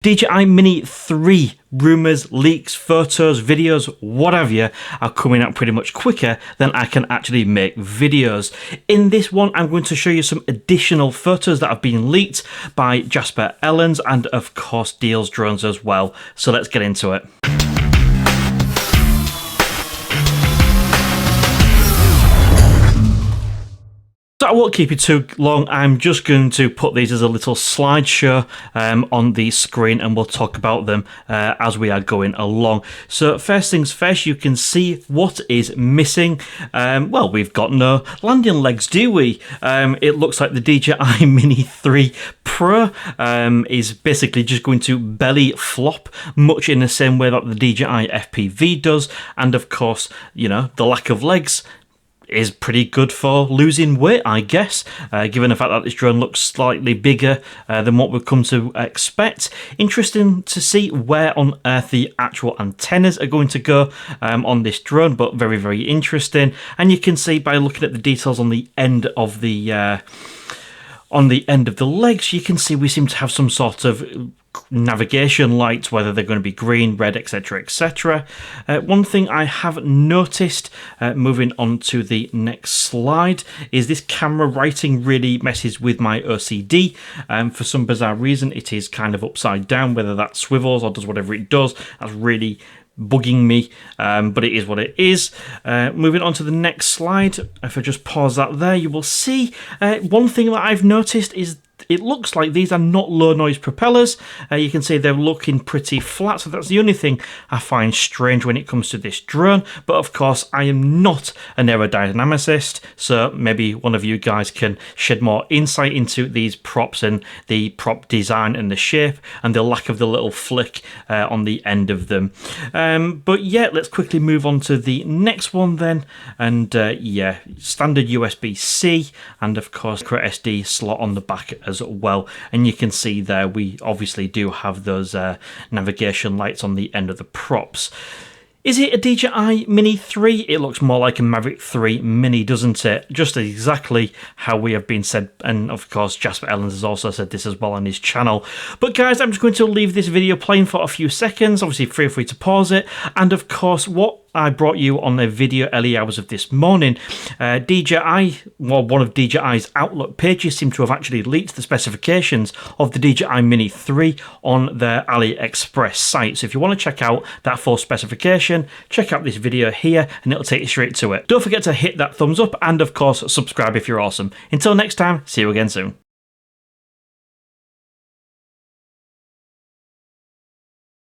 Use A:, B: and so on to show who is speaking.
A: DJI Mini 3 rumours, leaks, photos, videos, whatever are coming out pretty much quicker than I can actually make videos. In this one, I'm going to show you some additional photos that have been leaked by Jasper Ellens and of course Deals Drones as well. So let's get into it. So I won't keep you too long. I'm just going to put these as a little slideshow on the screen, and we'll talk about them as we are going along. So first things first, you can see what is missing. Well, we've got no landing legs, do we? It looks like the DJI Mini 3 Pro is basically just going to belly flop, much in the same way that the DJI FPV does. And of course, you know, the lack of legs is pretty good for losing weight, I guess, given the fact that this drone looks slightly bigger than what we've come to expect. Interesting to see where on earth the actual antennas are going to go on this drone, but very, very interesting. And you can see by looking at the details on the end of the legs, you can see we seem to have some sort of navigation lights, whether they're going to be green, red, etc, etc. One thing I have noticed, moving on to the next slide, is this camera writing really messes with my OCD. For some bizarre reason, it is kind of upside down, whether that swivels or does whatever it does. That's really bugging me, but it is what it is. Moving on to the next slide, if I just pause that there, you will see one thing that I've noticed is it looks like these are not low noise propellers. You can see they're looking pretty flat, so that's the only thing I find strange when it comes to this drone. But of course, I am not an aerodynamicist, so maybe one of you guys can shed more insight into these props and the prop design and the shape and the lack of the little flick on the end of them. But yeah, let's quickly move on to the next one then. And yeah, standard USB-C and of course micro SD slot on the back as well. And you can see there we obviously do have those navigation lights on the end of the props. Is it a DJI Mini 3? It looks more like a Mavic 3 Mini, doesn't it? Just exactly how we have been said, and of course Jasper Ellens has also said this as well on his channel. But guys, I'm just going to leave this video playing for a few seconds. Obviously feel free to pause it. And of course, what I brought you on a video early hours of this morning, DJI, well, one of DJI's Outlook pages seem to have actually leaked the specifications of the DJI Mini 3 on their AliExpress site. So if you want to check out that full specification, check out this video here and it'll take you straight to it. Don't forget to hit that thumbs up and of course subscribe if you're awesome. Until next time, see you again soon.